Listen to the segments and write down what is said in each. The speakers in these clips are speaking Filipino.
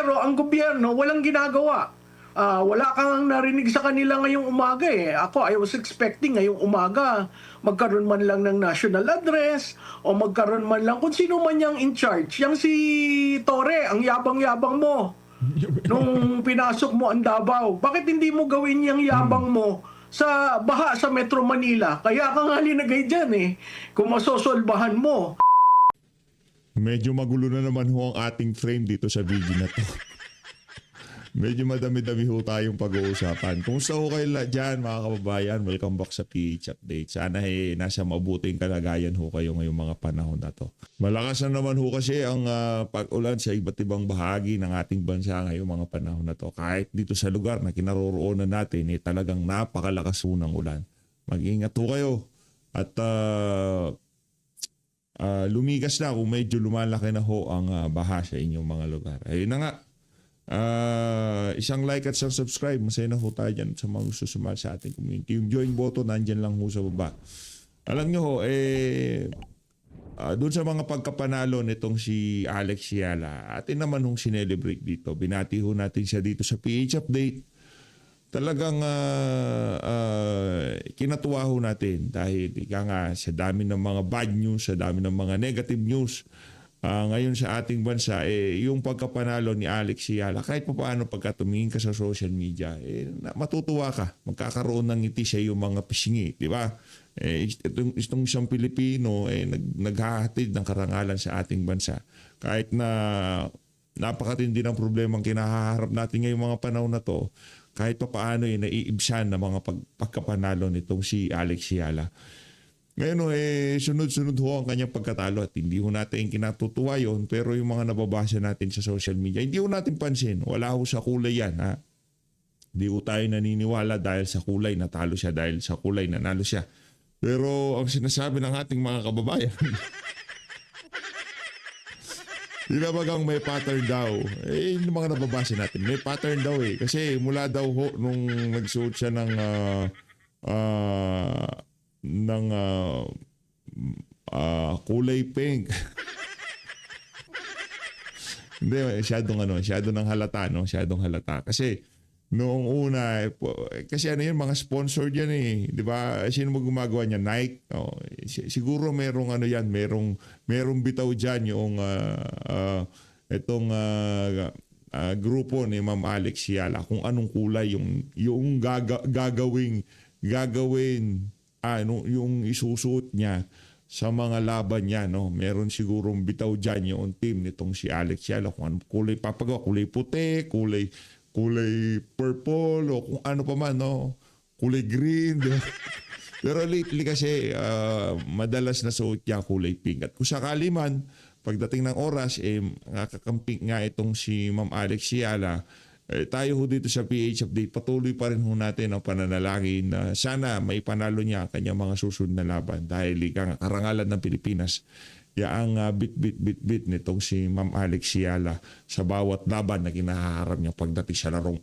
Pero ang gobyerno walang ginagawa. Wala kang narinig sa kanila ngayong umaga eh. Ako, I was expecting ngayong umaga magkaroon man lang ng national address o magkaroon man lang kung sino man yang in charge. Yang si Tore, ang yabang-yabang mo. Nung pinasok mo ang Davao, bakit hindi mo gawin yung yabang mo sa baha sa Metro Manila? Kaya ka nga linagay dyan eh. Kung masosolbahan mo. Medyo magulo na naman ho ang ating frame dito sa video na to. Medyo madami-dami ho tayong pag-uusapan. Kumusta ho kayo dyan mga kababayan? Welcome back sa PH Update. Sana nasa mabuting kalagayan ho kayo ngayong mga panahon na to. Malakas na naman ho kasi ang pag-ulan sa iba't ibang bahagi ng ating bansa ngayong mga panahon na to. Kahit dito sa lugar na kinaroroonan natin, talagang napakalakas ho ng ulan. Mag-ingat ho kayo. At lumigas na kung medyo lumalaki na ho ang baha sa inyong mga lugar. Ayun na nga. Isang like at isang subscribe. Masaya na ho tayo dyan sa mga gusto sumali sa ating community. Yung join button, nandyan lang ho sa baba. Alam nyo ho, doon sa mga pagkapanalo nitong si Alex Yala, atin naman hong sinelebrate dito. Binati ho natin siya dito sa PH Update. Talagang kinatuwa ho natin dahil nga sa dami ng mga bad news, sa dami ng mga negative news ngayon sa ating bansa, yung pagkapanalo ni Alex Yala, kahit pa paano pagka tumingin ka sa social media, matutuwa ka. Magkakaroon ng ngiti sa yung mga pisngi, di ba? Itong isang Pilipino, naghahatid ng karangalan sa ating bansa. Kahit na napakatindi ng problemang kinahaharap natin ngayong mga panahon na to, kahit pa paano naiibsan ng mga pagkapanalo nitong si Alex Yala. Ngayon sunod-sunod ho ang kanyang pagkatalo at hindi ho natin kinatutuwa yun, pero yung mga nababasa natin sa social media, hindi ho natin pansin. Wala ho sa kulay yan. Ha? Hindi ho tayo naniniwala dahil sa kulay natalo siya, dahil sa kulay nanalo siya. Pero ang sinasabi ng ating mga kababayan, dinabagang may pattern daw. Yung mga nababasa natin, may pattern daw eh. Kasi mula daw ho nung nagsuot siya ng kulay pink. Hindi, masyadong halata, no? Masyadong halata. Kasi noong una, kasi yun, mga sponsor yan eh. Di ba? Sino mo gumagawa niya? Nike? Siguro merong merong bitaw dyan yung itong grupo ni Ma'am Alex Yala kung anong kulay yung gagawin yung isusuot niya sa mga laban niya, no? Meron sigurong bitaw dyan yung team nitong si Alex Yala kung anong kulay papagawa, kulay puti, kulay purple, o kung ano pa man, no? Kulay green, di ba? Pero lately kasi madalas na suot niya kulay pink. At kung sakali man pagdating ng oras nakakamping nga itong si Ma'am Alex Yala, tayo ho dito sa PH Update, patuloy pa rin ho natin ang pananalangin na sana maipanalo niya ang kanyang mga susunod na laban dahil karangalan ng Pilipinas yaang bit nitong si Ma'am Alex Yala sa bawat laban na kinahaharap niya pagdating sa larong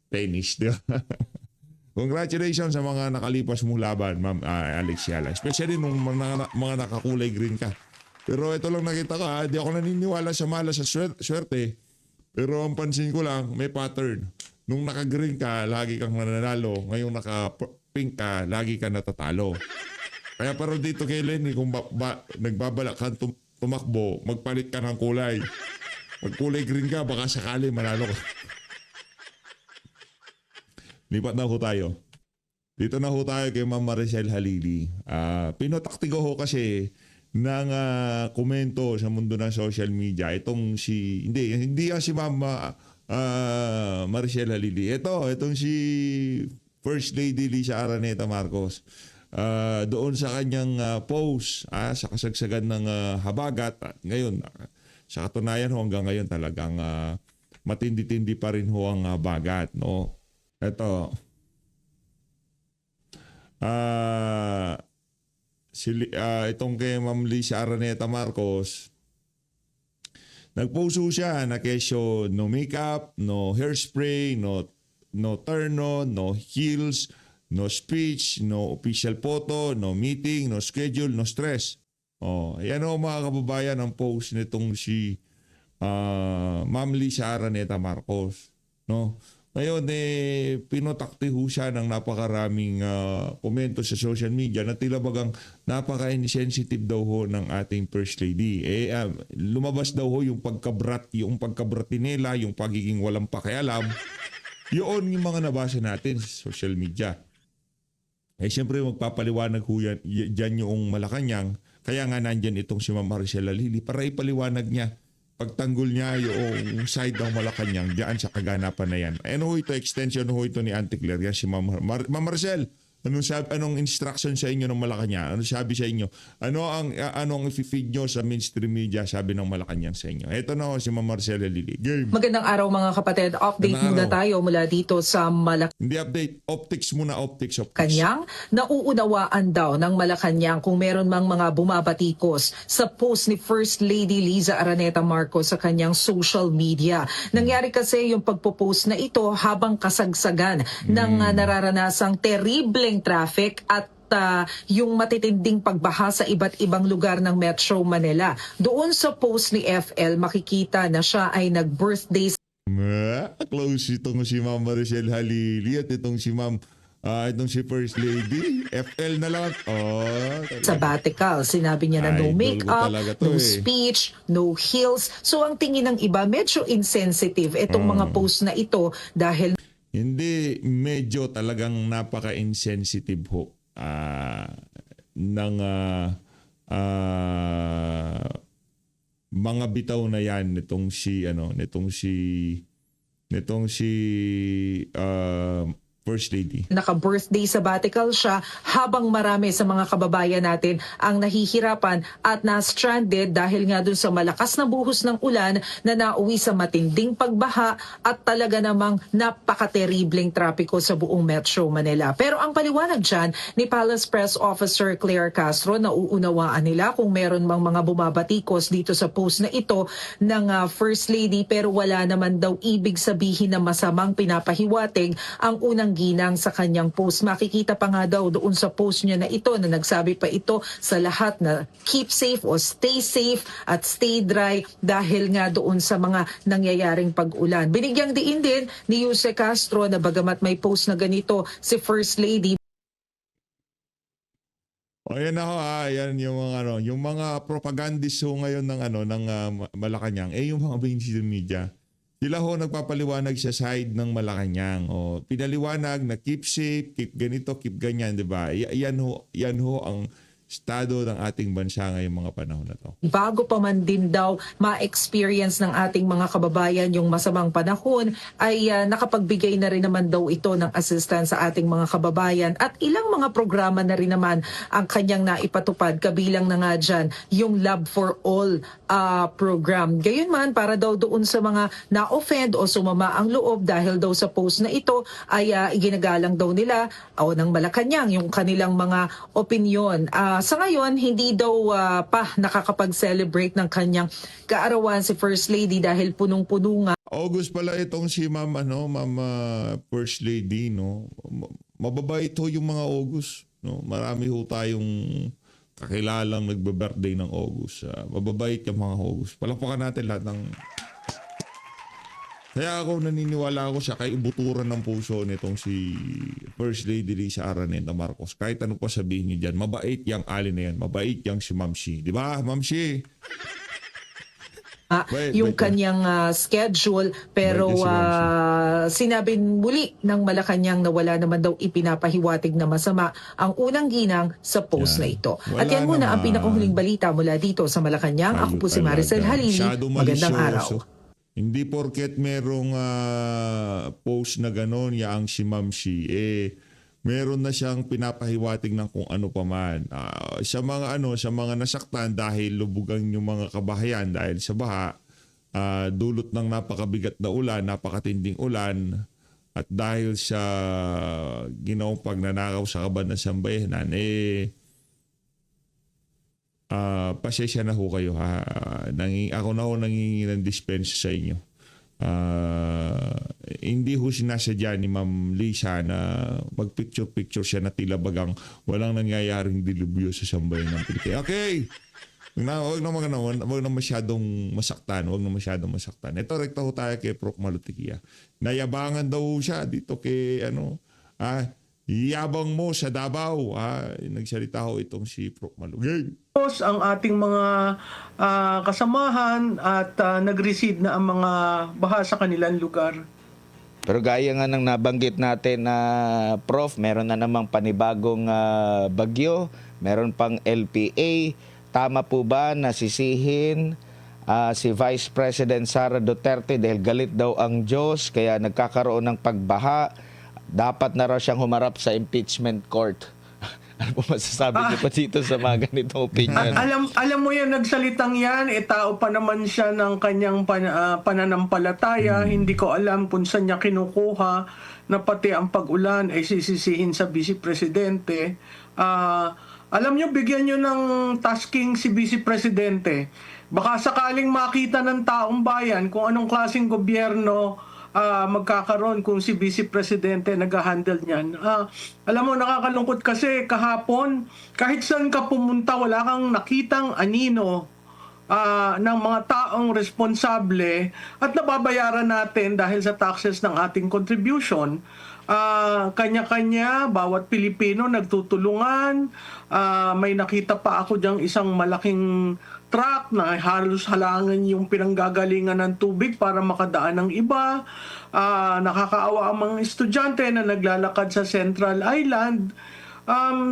tennis. Di ba? Congratulations sa mga nakalipas mong laban, Ma'am Alex Yala. Especially nung mga nakakulay green ka. Pero ito lang nakita ko, di ako naniniwala sa malas sa swerte. Pero ang pansin ko lang, may pattern. Nung naka-green ka, lagi kang nananalo. Ngayong naka-pink ka, lagi ka natatalo. Kaya pero dito kay Lenny, kung nagbabalak kang tumakbo, magpalit ka ng kulay. Pag kulay green ka, baka sakali manalo ka. Lipat na ho tayo. Dito na ho tayo kay Ma'am Maricel Halili. Pinotaktiko ho kasi ng komento sa mundo ng social media itong hindi si Ma'am Maricel Halili. Itong si First Lady Lisa Araneta Marcos. Doon sa kanyang post sa kasagsagan ng habagat at ngayon sa katunayan ho hanggang ngayon talagang matindi-tindi pa rin ho ang bagat, no. Itong kay Ma'am Lisa Araneta Marcos, nagpost siya na kesyo no makeup, no hairspray, no turn on, no heels, no speech, no official photo, no meeting, no schedule, no stress. Yan o mga kababayan ang post nitong si Ma'am Lisa Araneta Marcos, no? Ngayon, pinotakti ho siya ng napakaraming komento sa social media na tila bagang napaka-insensitive daw ho ng ating First Lady. Lumabas daw ho yung pagkabrat nila, yung pagiging walang pakialam. Yun yung mga nabasa natin sa social media. Siyempre magpapaliwanag ho yan, dyan yung Malacanang. Kaya nga nandyan itong si Ma'am Maricela Lili para ipaliwanag niya pagtanggol niya yung side ng Malacanang diyan sa kaganapan na yan. Ano ho ito? Extension ho ito ni Auntie Claire. Yan si Ma'am Maricel. Anong instruction sa inyo ng Malacanang? Ano sabi sa inyo? Anong i-feed nyo sa mainstream media sabi ng Malacanang sa inyo? Ito na ho si Ma'am Maricela Lili. Game. Magandang araw mga kapatid. Update muna tayo mula dito sa Hindi update. Optics muna. Optics. Malacanang. Nauunawaan daw ng Malacanang kung meron mang mga bumabatikos sa post ni First Lady Liza Araneta Marcos sa kanyang social media. Nangyari kasi yung pagpo-post na ito habang kasagsagan ng nararanasang terribleng traffic at yung matitinding pagbaha sa iba't ibang lugar ng Metro Manila. Doon sa post ni FL, makikita na siya ay nag-birthday Close itong si Ma'am Maricel Halili at itong si Ma'am itong si First Lady. FL na lang. sabbatical. Sinabi niya na no Idol ko makeup, talaga to no eh. speech, no heels. So ang tingin ng iba, medyo insensitive itong mga post na ito dahil Hindi, medyo talagang napaka-insensitive ho ng mga bitaw na yan nitong si First Lady. naka-birthday sabbatical siya habang marami sa mga kababayan natin ang nahihirapan at na-stranded dahil nga dun sa malakas na buhos ng ulan na nauwi sa matinding pagbaha at talaga namang napaka-terribleng trapiko sa buong Metro Manila. Pero ang paliwanag dyan ni Palace Press Officer Claire Castro, nauunawaan nila kung meron mang mga bumabatikos dito sa post na ito ng First Lady pero wala naman daw ibig sabihin na masamang pinapahiwatig ang unang ginang sa kanyang post. Makikita pa nga daw doon sa post niya na ito na nagsabi pa ito sa lahat na keep safe o stay safe at stay dry dahil nga doon sa mga nangyayaring pag-ulan. Binigyang diin din ni Jose Castro na bagamat may post na ganito si First Lady. Ayan na ho, ayan yung mga propagandists ho ngayon ng Malacanang, yung mga mainstream media. Sila ho nagpapaliwanag sa side ng Malacanang. Pinaliwanag na keep safe, keep ganito, keep ganyan, di ba? Yan ho ang estado ng ating bansa ngayong mga panahon na to. Bago pa man din daw ma-experience ng ating mga kababayan yung masamang panahon, ay nakapagbigay na rin naman daw ito ng assistance sa ating mga kababayan at ilang mga programa na rin naman ang kanyang naipatupad. Kabilang na nga dyan yung Love for All program. Gayunman, para daw doon sa mga na-offend o sumama ang loob dahil daw sa post na ito ay iginagalang daw nila o ng Malacanang yung kanilang mga opinion. Sa ngayon, hindi daw pa nakakapag-celebrate ng kanyang kaarawan si First Lady dahil punong-puno nga. August pala itong si Ma'am First Lady, no. Mababait ho yung mga August, no. Marami ho tayong kakilalang nagbe-birthday ng August. Mababait yung mga August. Palakpakan natin lahat ng. Kaya ako naniniwala ako sa kaibuturan ng puso nitong si First Lady Liza Araneta Marcos. Kahit ano pa sabihin niyo dyan, mabait yung alin na yan. Mabait yung si Ma'am Shi. Di ba, Ma'am Shi? Yung kanyang schedule pero sinabi muli ng Malacanang na wala naman daw ipinapahiwatig na masama ang unang ginang sa post na ito. At yan muna ang pinakahuling balita mula dito sa Malacanang. Ako po si Maricel Halili. Magandang araw. Hindi porket merong post na gano'n yaang si Ma'am Shi, meron na siyang pinapahiwatig ng kung ano pa man. Sa mga nasaktan dahil lubugan yung mga kabahayan dahil sa baha, dulot ng napakabigat na ulan, napakatinding ulan, at dahil sa ginawang pagnanakaw sa kaban ng sambayanan, pasensya na ho kayo ha. Ako na ho nangingi ng dispense sa inyo. Hindi ho sinasadya ni Ma'am Lisa na magpicture-picture siya na tila bagang walang nangyayaring dilubyo sa sambayan ng Pilipinas. Okay! Wag na masyadong masaktan. Wag na masyadong masaktan. Ito, rekta ho tayo kay Prof. Malutikia. Nayabangan daw siya dito kay yabang mo sa Davao. Nagsalita ho itong si Prof. Malutikia. Ang ating mga kasamahan at nag-recede na ang mga baha sa kanilang lugar. Pero gaya nga ng nabanggit natin na Prof, meron na namang panibagong bagyo, meron pang LPA. Tama po ba na sisihin si Vice President Sara Duterte dahil galit daw ang Diyos kaya nagkakaroon ng pagbaha? Dapat na raw siyang humarap sa impeachment court. Ano po masasabi niyo pa dito sa mga ganitong opinion? Alam mo yan, nagsalitang yan, tao pa naman siya ng kanyang pananampalataya. Hindi ko alam kung saan niya kinukuha na pati ang pag-ulan ay sisisihin sa Vice Presidente. Alam niyo, bigyan niyo ng tasking si Vice Presidente. Baka sakaling makita ng taong bayan kung anong klaseng gobyerno magkakaroon kung si Vice Presidente nag-handle niyan. Alam mo, nakakalungkot kasi kahapon, kahit saan ka pumunta, wala kang nakitang anino ng mga taong responsable at nababayaran natin dahil sa taxes ng ating contribution. Kanya-kanya, bawat Pilipino nagtutulungan. May nakita pa ako diyang isang malaking truck na halos halangan yung pinanggagalingan ng tubig para makadaan ng iba. Nakakaawa ang mga estudyante na naglalakad sa Central Island.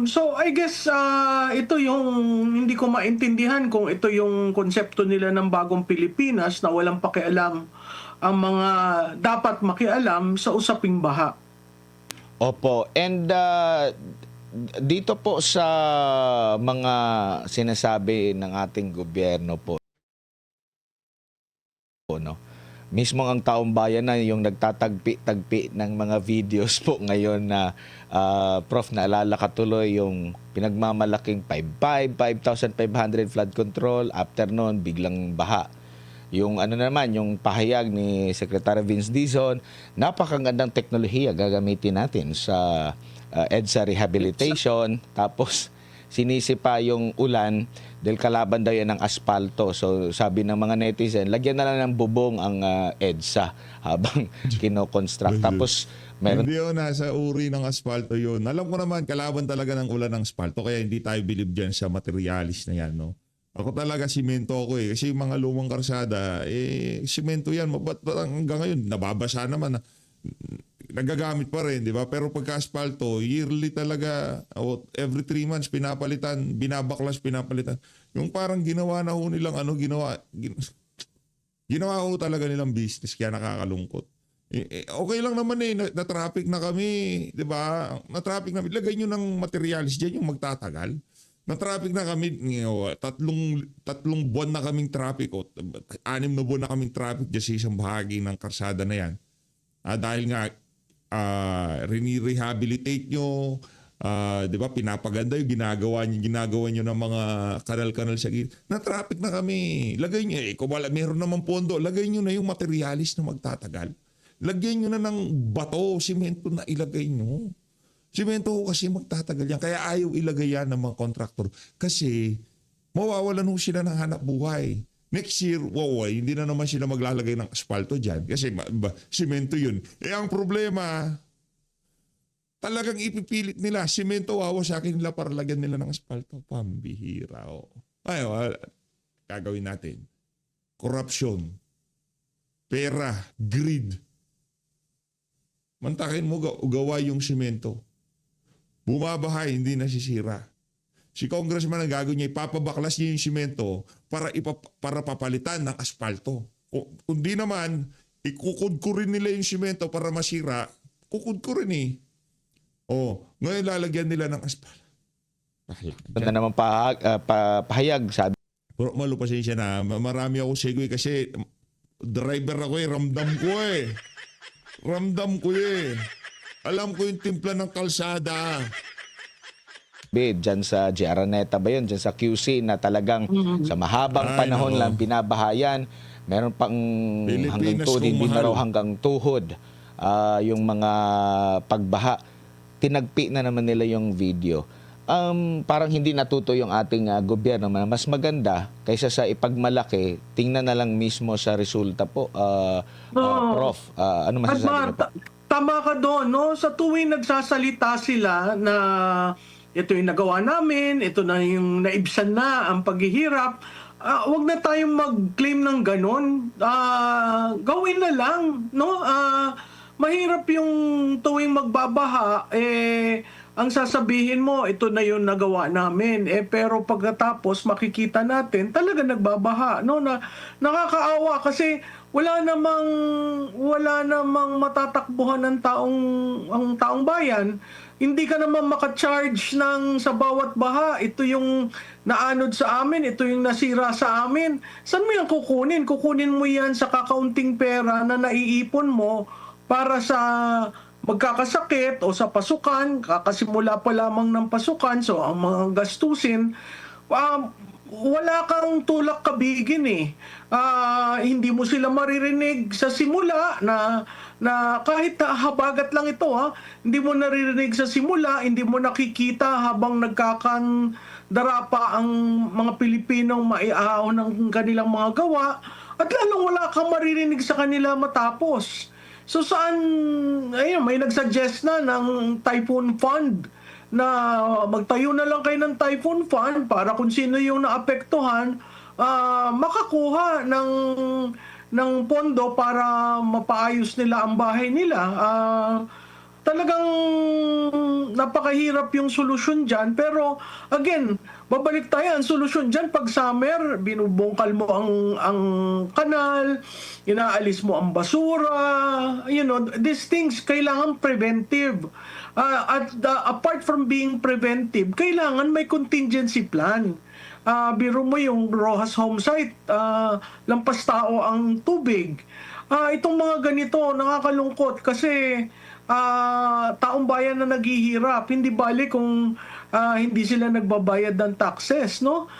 So I guess ito yung hindi ko maintindihan kung ito yung konsepto nila ng bagong Pilipinas na walang pakialam ang mga dapat makialam sa usaping baha. Opo. And dito po sa mga sinasabi ng ating gobyerno po, no? Mismo ang taong bayan na yung nagtatagpi-tagpi ng mga videos po ngayon na Prof, naalala ka tuloy yung pinagmamalaking 5,500 flood control, after noon biglang baha. Yung ano naman, yung pahayag ni Secretary Vince Dizon, napakagandang teknolohiya gagamitin natin sa EDSA rehabilitation. Tapos sinisipa yung ulan dahil kalaban daw yan ng aspalto. So sabi ng mga netizen, lagyan na lang ng bubong ang EDSA habang kinoconstruct. Tapos meron... Hindi yun, nasa uri ng aspalto yun. Alam ko naman, kalaban talaga ng ulan ng aspalto, kaya hindi tayo believe dyan sa materialis na yan, no? Ako talaga simento ako kasi yung mga lumang karsada, simento yan. Ba't hanggang ngayon, nababasa naman. Nagagamit pa rin, di ba? Pero pagka aspalto, yearly talaga, every 3 months, pinapalitan, binabaklas, pinapalitan. Yung parang ginawa na ho nilang, ginawa ho talaga nilang business, kaya nakakalungkot. Okay lang naman na-traffic na kami, di ba? Na-traffic na, ilagay nyo ng materials dyan yung magtatagal. Na-traffic na kami, tatlong buwan na kaming traffic, 6 na buwan na kaming traffic dyan sa isang bahagi ng karsada na yan. Dahil nga, rinirehabilitate nyo, di ba, pinapaganda yung ginagawa nyo ng mga kanal-kanal sa gilid. Na-traffic na kami. Lagay nyo, kung wala, meron naman pondo, lagay nyo na yung materialis na magtatagal. Lagyan nyo na ng bato, simento na ilagay nyo. Simento ko kasi magtatagal yan. Kaya ayaw ilagay yan ng mga kontraktor. Kasi mawawalan ho sila ng hanap buhay. Next year, hindi na naman sila maglalagay ng aspalto dyan. Kasi simento yun. Ang problema, talagang ipipilit nila. Simento, sa akin nila para lagyan nila ng aspalto. Pambihira. Gagawin natin. Corruption. Pera. Greed. Mantakin mo, gawa yung simento. Bumabahay, hindi nasisira. Si congressman ang gagawin niya, ipapabaklas niya yung simento para papalitan ng aspalto. Kung di naman, ikukudkurin nila yung simento para masira, kukudkurin ngayon lalagyan nila ng aspalto. na naman pahayag, sabi Pero pasensya na, marami ako segue kasi driver ako ramdam ko Ramdam ko Alam ko yung timpla ng kalsada. Diyan sa Araneta ba yun? Diyan sa QC na talagang sa mahabang panahon lang binabahayan. Meron pang hanggang tuhod, hindi na raw hanggang tuhod yung mga pagbaha. Tinagpi na naman nila yung video. parang hindi natuto yung ating gobyerno. Mas maganda kaysa sa ipagmalaki, tingnan na lang mismo sa resulta po. Prof, ano At masasabi niyo po? tama ka doon, no? Sa tuwing nagsasalita sila na ito yung nagawa namin, ito na yung naibsan na ang paghihirap, wag na tayong mag-claim ng ganon. Gawin na lang, no? Mahirap yung tuwing magbabaha, ang sasabihin mo, ito na yung nagawa namin. Pero pagkatapos, makikita natin, talaga nagbabaha. No? Nakakaawa kasi wala namang matatakbuhan ng ang taong bayan. Hindi ka naman maka-charge sa bawat baha. Ito yung naanod sa amin, ito yung nasira sa amin. Saan mo yan kukunin? Kukunin mo yan sa kakaunting pera na naiipon mo para sa magkakasakit o sa pasukan, kakasimula pa lamang ng pasukan, so ang mga gastusin, wala kang tulak kabigin hindi mo sila maririnig sa simula na kahit habagat lang ito hindi mo naririnig sa simula, hindi mo nakikita habang nagkakandara pa ang mga Pilipinong maiahon ng kanilang mga gawa, at lalong wala kang maririnig sa kanila matapos. So saan, ayun, may nagsuggest na ng Typhoon Fund na magtayo na lang kayo ng Typhoon Fund para kung sino yung naapektuhan, makakuha ng pondo para mapaayos nila ang bahay nila. Talagang napakahirap yung solusyon dyan. Pero again, babalik tayo. Ang solusyon dyan, pag summer, binubungkal mo ang kanal, inaalis mo ang basura. These things kailangan preventive. Apart from being preventive, kailangan may contingency plan. Biro mo yung Rojas Home Site, lampas tao ang tubig. Itong mga ganito, nakakalungkot kasi taong bayan na naghihirap, hindi bali kung hindi sila nagbabayad ng taxes, no?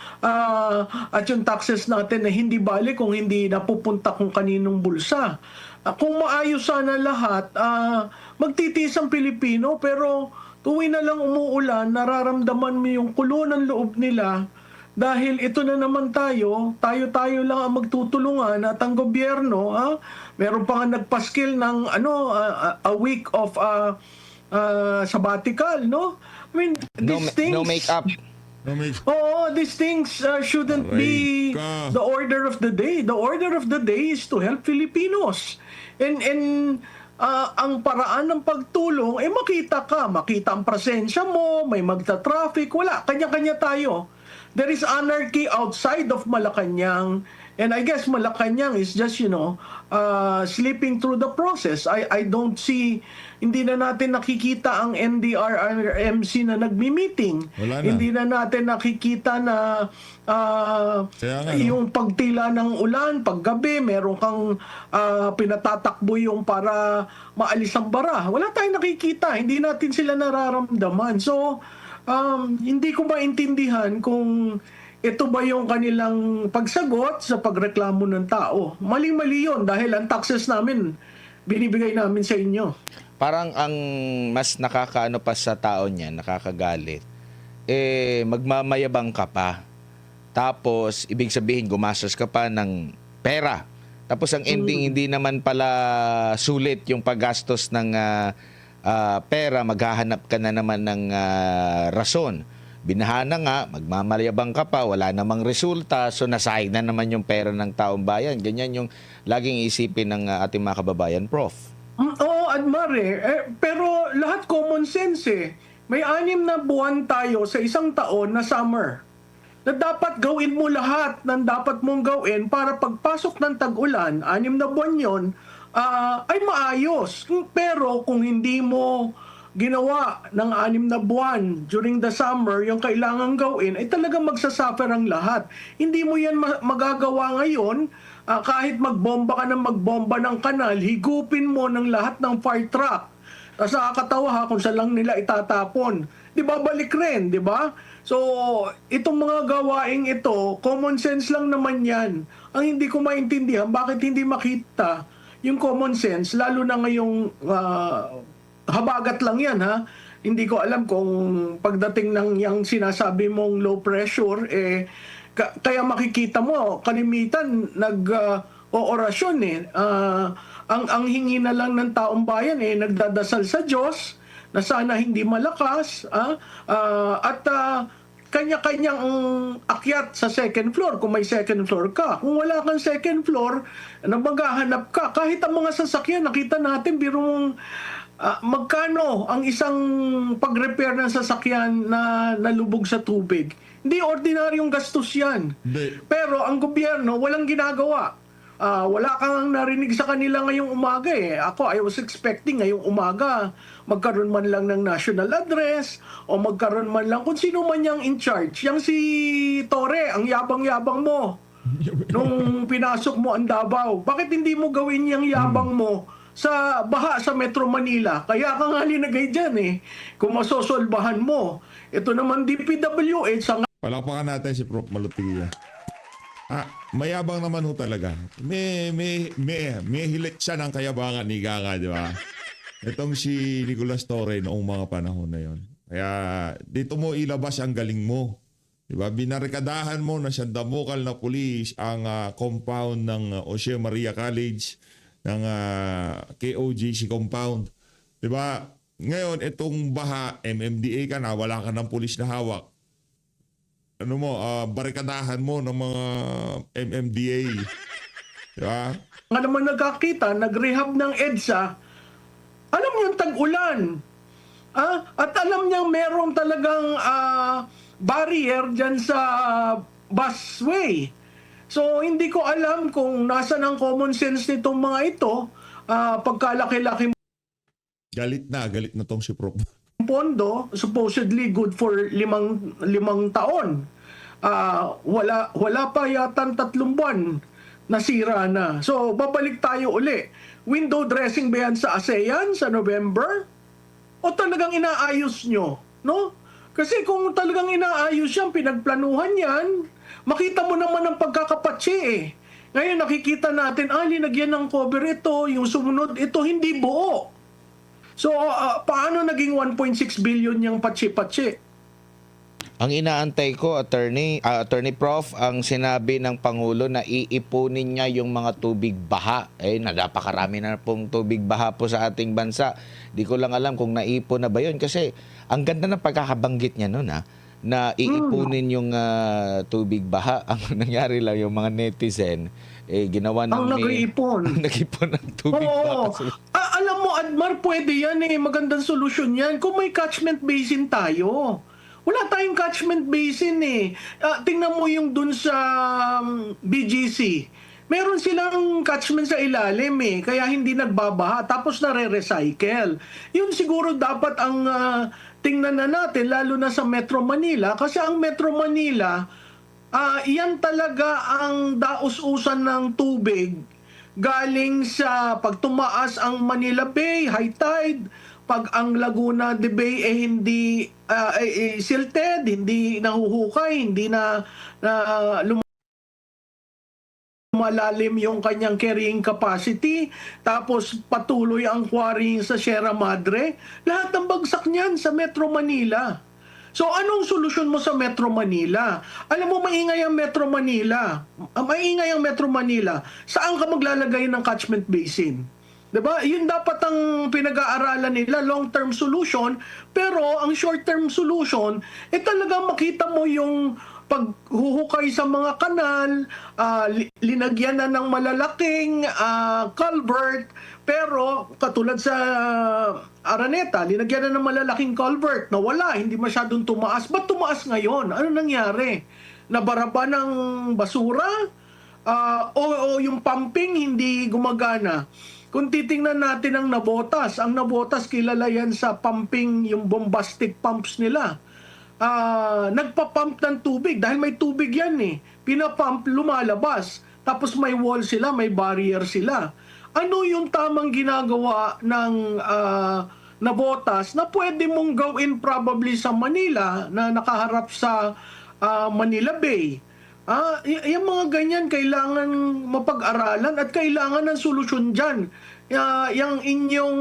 At yung taxes natin na hindi bali kung hindi napupunta kung kaninong bulsa. Kung maayos sana lahat, magtitiis ang Pilipino, pero tuwing na lang umuulan, nararamdaman mo yung kulo ng loob nila. Dahil ito na naman tayo lang ang magtutulungan at ang gobyerno, meron pa nga nagpaskil ng a week of sabbatical, no? I mean, these things, No make-up. Oo, these things shouldn't be the order of the day. The order of the day is to help Filipinos. And ang paraan ng pagtulong, makita ang presensya mo, may magta-traffic, wala, kanya-kanya tayo. There is anarchy outside of Malacanang, and I guess Malacanang is just, sleeping through the process. I don't see, hindi na natin nakikita ang NDRRMC na nagmi-meeting. Wala na. Hindi na natin nakikita na yung pagtila ng ulan, paggabi, meron kang pinatatakbo yung para maalis ang bara. Wala tayong nakikita, hindi natin sila nararamdaman. So, hindi ko maintindihan kung ito ba yung kanilang pagsagot sa pagreklamo ng tao. Mali-mali yun dahil ang taxes namin, binibigay namin sa inyo. Parang ang mas nakakaano pa sa tao niyan, nakakagalit, magmamayabang ka pa. Tapos, ibig sabihin, gumastos ka pa ng pera. Tapos, ang ending, hindi naman pala sulit yung paggastos ng pera, maghahanap ka na naman ng rason. Binahana nga, magmamayabang ka pa, wala namang resulta, so nasayang na naman yung pera ng taong bayan. Ganyan yung laging isipin ng ating mga kababayan, Prof. Oo, Admare. Pero lahat common sense May 6 na buwan tayo sa isang taon na summer. Na dapat gawin mo lahat ng dapat mong gawin para pagpasok ng tag-ulan, 6 na buwan yon, ay maayos. Pero kung hindi mo ginawa ng 6 na buwan during the summer, yung kailangan gawin, ay talagang magsasuffer ang lahat. Hindi mo yan magagawa ngayon, kahit magbomba ka ng magbomba ng kanal, higupin mo ng lahat ng fire truck. Tapos nakakatawa kung saan lang nila itatapon. Di ba balik rin, di ba? So, itong mga gawaing ito, common sense lang naman yan. Ang hindi ko maintindihan, bakit hindi makita yung common sense, lalo na ngayong habagat lang yan, Hindi ko alam kung pagdating ng yung sinasabi mong low pressure, kaya makikita mo, kalimitan oorasyon ang hingi na lang ng taong bayan nagdadasal sa Diyos na sana hindi malakas at kanya-kanyang akyat sa second floor kung may second floor ka. Kung wala kang second floor, na maghahanap ka. Kahit ang mga sasakyan, nakita natin, birong magkano ang isang pag-repair ng sasakyan na nalubog sa tubig. Hindi ordinaryong gastos yan. Hindi. Pero ang gobyerno, walang ginagawa. Wala kang narinig sa kanila ngayong umaga Ako, I was expecting ngayong umaga magkaroon man lang ng national address o magkaroon man lang kung sino man yang in charge. Yang si Torre, ang yabang-yabang mo nung pinasok mo ang Davao. Bakit hindi mo gawin yung yabang mo sa baha sa Metro Manila? Kaya ka nga linagay dyan kung masosolbahan mo. Ito naman DPWH ang Palakpakan natin si Prof. Malutilla. Mayabang naman ho talaga. May hilik siya ng kayabangan ni Gaga, di ba? Itong si Nicolas Torre noong mga panahon na yon. Kaya dito mo ilabas ang galing mo. Di ba? Binarikadahan mo na siyandamukal na pulis ang compound ng Jose Maria College ng KOGC compound. Di ba? Ngayon, itong baha, MMDA ka na, wala ka ng pulis na hawak. Barikadahan mo ng mga MMDA. Diba? nga naman nagkakita, nag-rehab ng EDSA, alam niyang tag-ulan. At alam niyang meron talagang barrier dyan sa busway. So, hindi ko alam kung nasa ng common sense nitong mga ito, pagkalaki-laki Galit na tong si Prof. pondo, supposedly good for limang taon. Wala pa yata 3 buwan nasira na. So, babalik tayo uli. Window dressing ba yan sa ASEAN sa November? O talagang inaayos nyo? No? Kasi kung talagang inaayos yan, pinagplanuhan yan, makita mo naman ang pagkakapatsi Ngayon nakikita natin, linagyan ng cover ito, yung sumunod ito, hindi buo. So, paano naging 1.6 billion yung patsi-patsi? Ang inaantay ko, Attorney Prof, ang sinabi ng Pangulo na iipunin niya yung mga tubig baha. Napakarami na pong tubig baha po sa ating bansa. Di ko lang alam kung naipon na ba yun. Kasi ang ganda ng pagkakabanggit niya noon na iipunin yung tubig baha. Ang nangyari lang, yung mga netizen, ginawa ng nag-iipon. Nag-ipon ng tubig Oo. baha. Alam mo, Admar, pwede yan magandang solusyon yan. Kung may catchment basin tayo. Wala tayong catchment basin tingnan mo yung dun sa BGC. Meron silang catchment sa ilalim kaya hindi nagbabaha. Tapos nare-recycle. Yun siguro dapat ang tingnan na natin, lalo na sa Metro Manila. Kasi ang Metro Manila, yan talaga ang daus-usan ng tubig galing sa pagtumaas ang Manila Bay, high tide, pag ang Laguna de Bay hindi silted, hindi nahuhukay, hindi na lumalalim yung kanyang carrying capacity, tapos patuloy ang quarrying sa Sierra Madre, lahat ng bagsak niyan sa Metro Manila. So, anong solusyon mo sa Metro Manila? Alam mo, maingay ang Metro Manila. Maingay ang Metro Manila. Saan ka maglalagay ng catchment basin? Diba? Yun dapat ang pinag-aaralan nila, long-term solution. Pero ang short-term solution, talagang makita mo yung paghuhukay sa mga kanal, linagyan na ng malalaking culvert, pero katulad sa Araneta, linagyan na ng malalaking culvert na wala, hindi masyadong tumaas. Ba't tumaas ngayon? Ano nangyari? Nabara ba ng basura? O yung pumping hindi gumagana? Kung titingnan natin ang Navotas kilala yan sa pumping, yung bombastic pumps nila. Nagpa-pump ng tubig dahil may tubig yan Pinapump, lumalabas. Tapos may wall sila, may barrier sila. Ano yung tamang ginagawa ng Navotas na pwede mong gawin probably sa Manila na nakaharap sa Manila Bay? Yung mga ganyan kailangan mapag-aralan at kailangan ng solusyon dyan. yung inyong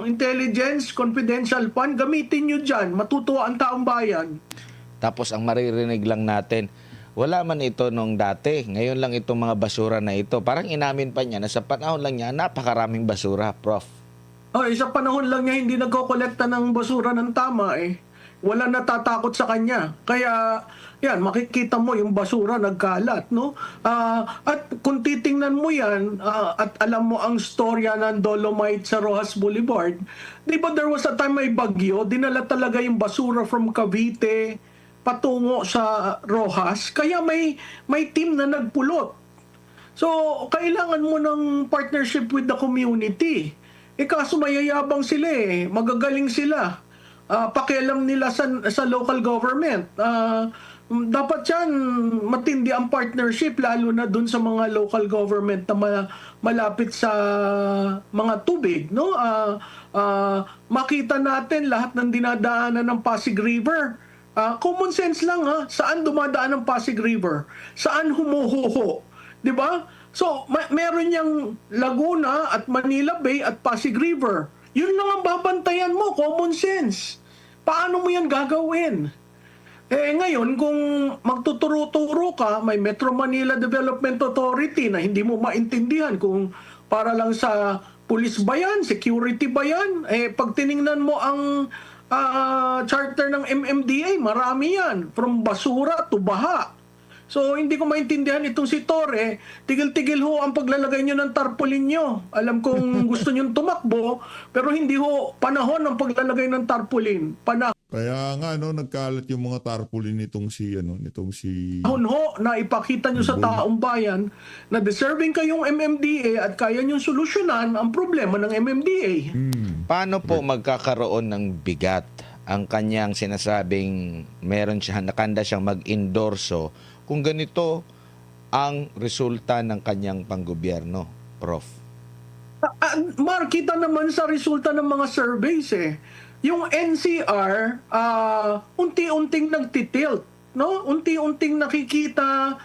intelligence, confidential fund, gamitin nyo dyan. Matutuwa ang taong bayan. Tapos ang maririnig lang natin, wala man ito nung dati. Ngayon lang itong mga basura na ito. Parang inamin pa niya na sa panahon lang niya, napakaraming basura, Prof. Sa panahon lang niya hindi nagkokolekta ng basura ng tama eh. Wala natatakot sa kanya. Kaya, yan, makikita mo yung basura nagkalat, no? At kung titingnan mo yan, at alam mo ang storya ng Dolomite sa Rojas Boulevard, di ba there was a time may bagyo, dinala talaga yung basura from Cavite patungo sa Rojas, kaya may team na nagpulot. So, kailangan mo ng partnership with the community. Kaso mayayabang sila eh, magagaling sila. Pakialam nila sa local government. Dapat yan matindi ang partnership lalo na dun sa mga local government na malapit sa mga tubig, no? Makita natin lahat ng dinadaanan ng Pasig River. Common sense lang saan dumadaan ang Pasig River? Saan humuhuho? 'Di ba? So meron yang Laguna at Manila Bay at Pasig River. Yun lang ang babantayan mo, common sense. Paano mo yan gagawin? Ngayon, kung magtuturo-turo ka, may Metro Manila Development Authority na hindi mo maintindihan kung para lang sa police ba yan, security ba yan, pag tiningnan mo ang charter ng MMDA, marami yan. From basura to baha. So, hindi ko maintindihan itong si Torre. Tigil-tigil ho ang paglalagay nyo ng tarpaulin nyo. Alam kong gusto nyo tumakbo, pero hindi ho panahon ng paglalagay ng tarpaulin. Kaya nga nagkalat yung mga tarpaulin nitong si Panahon ho na ipakita nyo sa taong bayan na deserving kayong MMDA at kaya nyo solusyonan ang problema ng MMDA. Paano po magkakaroon ng bigat ang kanyang sinasabing meron siya, nakanda siyang mag-endorso kung ganito ang resulta ng kanyang panggobyerno, Prof? Mark, kita naman sa resulta ng mga surveys Yung NCR, unti-unting nagtitilt, no? Unti-unting nakikita,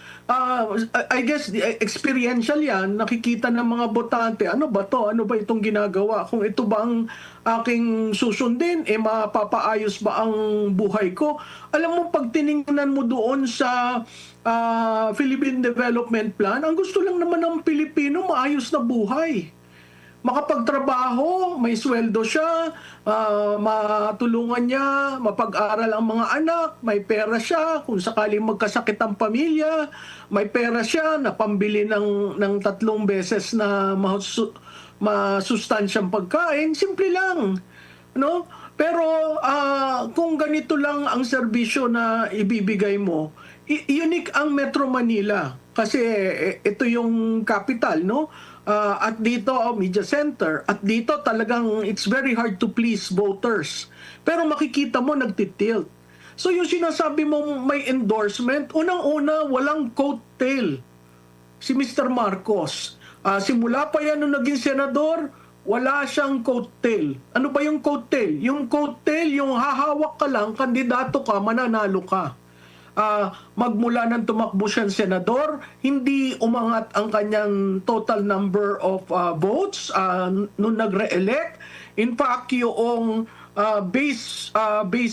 I guess experiential yan, nakikita ng mga botante, ano ba to? Ano ba itong ginagawa? Kung ito ba ang aking susundin, mapapaayos ba ang buhay ko? Alam mo, pag tiningnan mo doon sa Philippine Development Plan, ang gusto lang naman ng Pilipino, maayos na buhay. Makapagtrabaho, may sweldo siya, matulungan niya, mapag-aral ang mga anak, may pera siya, kung sakaling magkasakit ang pamilya, may pera siya na pambili ng 3 beses na masustansyang pagkain, simple lang. No? Pero kung ganito lang ang serbisyo na ibibigay mo, unique ang Metro Manila kasi ito yung capital, no? At dito media center, at dito talagang it's very hard to please voters. Pero makikita mo nagtitilt. So yung sinasabi mo may endorsement, unang-una walang coattail si Mr. Marcos. Simula pa yan nung naging senador, wala siyang coattail. Ano ba yung coattail? Yung coattail, yung hahawak ka lang, kandidato ka, mananalo ka. Magmula ng tumakbo siyang senador, hindi umangat ang kanyang total number of votes nung nagre-elect. In fact, yung base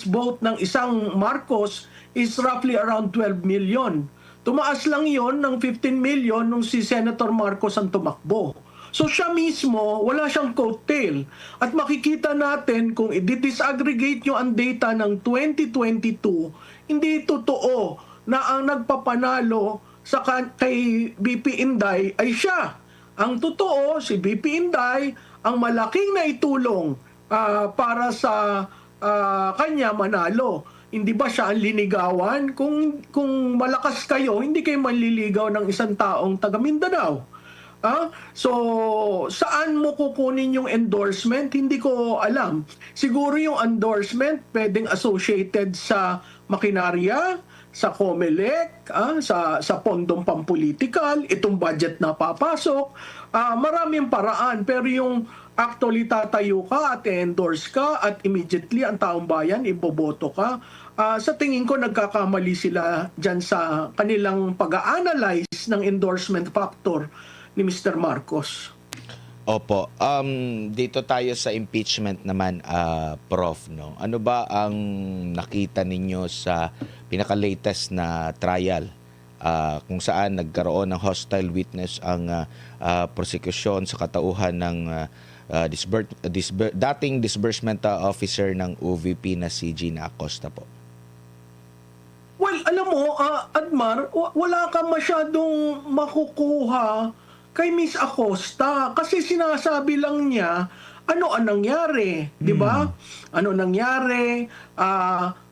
vote ng isang Marcos is roughly around 12 million. Tumaas lang yon ng 15 million nung si Senator Marcos ang tumakbo. So siya mismo, wala siyang coattail. At makikita natin kung i-disaggregate nyo ang data ng 2022, hindi totoo na ang nagpapanalo sa kay BP Inday ay siya. Ang totoo, si BP Inday ang malaking naitulong para sa kanya manalo. Hindi ba siya ang linigawan? Kung malakas kayo, hindi kayo manliligaw ng isang taong taga Mindanao. So, saan mo kukunin yung endorsement? Hindi ko alam. Siguro yung endorsement pwedeng associated sa makinarya, sa COMELEC, sa pondong pampolitikal, itong budget na papasok. Maraming paraan, pero yung actually tatayo ka at endorse ka at immediately ang taong bayan iboboto ka. Sa tingin ko nagkakamali sila dyan sa kanilang pag-a-analyze ng endorsement factor ni Mr. Marcos. Opo. Dito tayo sa impeachment naman, Prof. No? Ano ba ang nakita ninyo sa pinaka-latest na trial kung saan nagkaroon ng hostile witness ang prosecution sa katauhan ng dating disbursement officer ng OVP na si Gina Acosta po? Well, alam mo, Admar, wala ka masyadong makukuha kay Miss Acosta kasi sinasabi lang niya ano ang nangyari, di ba? Ano nangyari?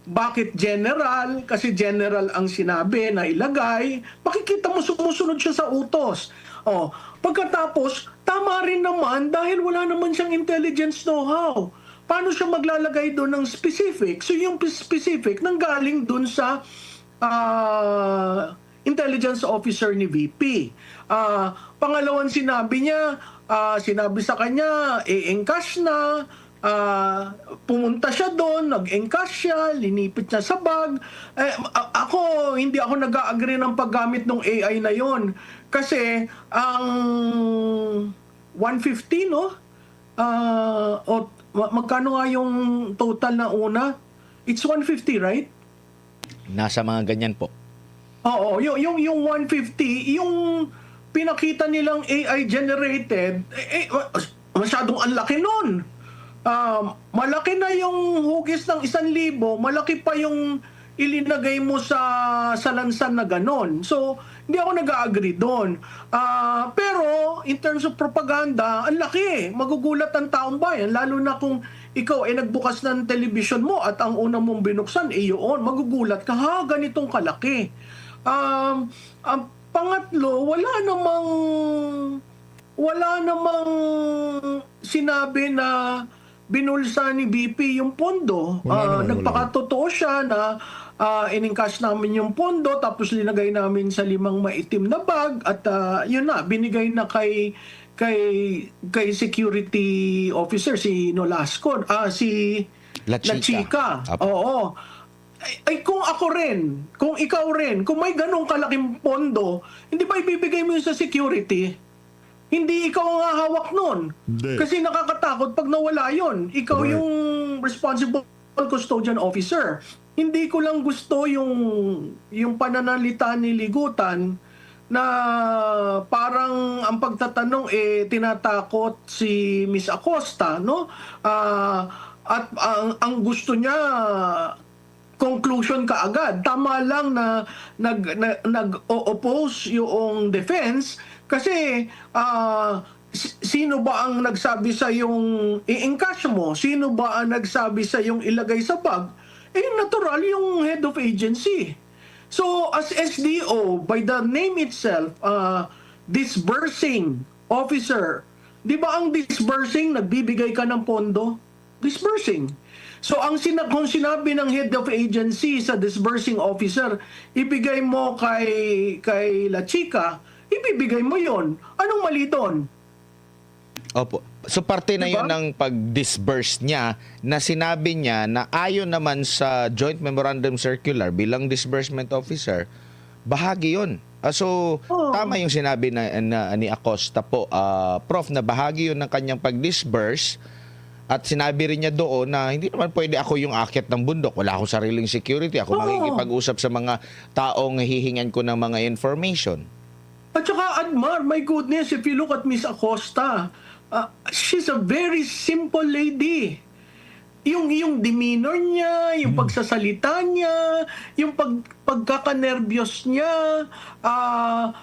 Bakit general? Kasi general ang sinabi na ilagay. Makikita mo sumusunod siya sa utos. Oh, pagkatapos, tama rin naman dahil wala naman siyang intelligence know-how. Paano siya maglalagay doon ng specific? So yung specific nanggaling doon sa intelligence officer ni VP. Pangalawang sinabi niya, sinabi sa kanya, i-encash na, pumunta siya doon, nag-encash siya, linipit niya sa bag. Hindi ako nag-agree ng paggamit ng AI na yon. Kasi, ang 150, no? Magkano nga yung total na una? It's 150, right? Nasa mga ganyan po. Oo, yung 150, yung pinakita nilang AI generated, masyadong ang laki nun. Malaki na yung hugis ng 1,000, malaki pa yung ilinagay mo sa lansan na ganon. So, hindi ako nag-agree doon. Pero, in terms of propaganda, ang laki. Magugulat ang taong bayan, lalo na kung ikaw ay nagbukas ng television mo at ang unang mong binuksan, yun, magugulat ka, ganitong kalaki. Ang pangatlo, wala namang sinabi na binulsa ni BP yung pondo. Nagpakatotoo siya na in-encash namin yung pondo tapos linagay namin sa 5 maitim na bag at yun na, binigay na kay security officer si Nolasco, si La Chica. Oo. Ay kung ako rin, kung ikaw rin, kung may ganong kalaking pondo, hindi ba ibibigay mo yun sa security? Hindi ikaw ang hahawak nun. Hindi. Kasi nakakatakot pag nawala yun. Ikaw Correct. yung responsible custodian officer. Hindi ko lang gusto yung pananalita ni Ligutan na parang ang pagtatanong tinatakot si Miss Acosta, no? At ang gusto niya conclusion kaagad. Tama lang na nag-oppose yung defense kasi sino ba ang nagsabi sa yung i-encash mo? Sino ba ang nagsabi sa yung ilagay sa bag? Natural yung head of agency. So as SDO, by the name itself, disbursing officer, di ba ang disbursing, nagbibigay ka ng pondo? Disbursing. So kung sinabi ng head of agency sa disbursing officer, ibigay mo kay La Chica, ibibigay mo yon. Anong mali doon? Opo. So parte na Diba? yun ng pag-disburse niya na sinabi niya na ayon naman sa Joint Memorandum Circular bilang disbursement officer, bahagi yun. So, tama yung sinabi na ni Acosta po, Prof, na bahagi yun ng kanyang pag-disburse. At sinabi rin niya doon na hindi naman pwede ako yung akyat ng bundok. Wala akong sariling security. Ako makikipag-usap sa mga taong hihingan ko ng mga information. At saka, Admar, my goodness, if you look at Miss Acosta, she's a very simple lady. Yung demeanor niya, yung pagsasalita niya, yung pagkakanervyos niya,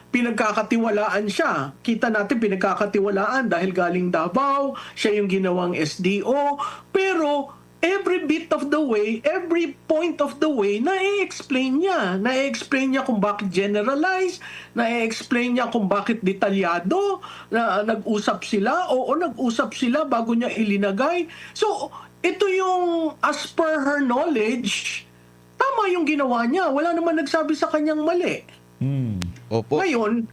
pinagkakatiwalaan siya. Kita natin pinagkakatiwalaan dahil galing Davao, siya yung ginawang SDO. Pero every bit of the way, every point of the way, na-explain niya. Na-explain niya kung bakit generalize, na-explain niya kung bakit detalyado, na nag-usap sila, nag-usap sila bago niya ilinagay. So, ito yung as per her knowledge, tama yung ginawa niya. Wala naman nagsabi sa kanyang mali. Opo. Ngayon,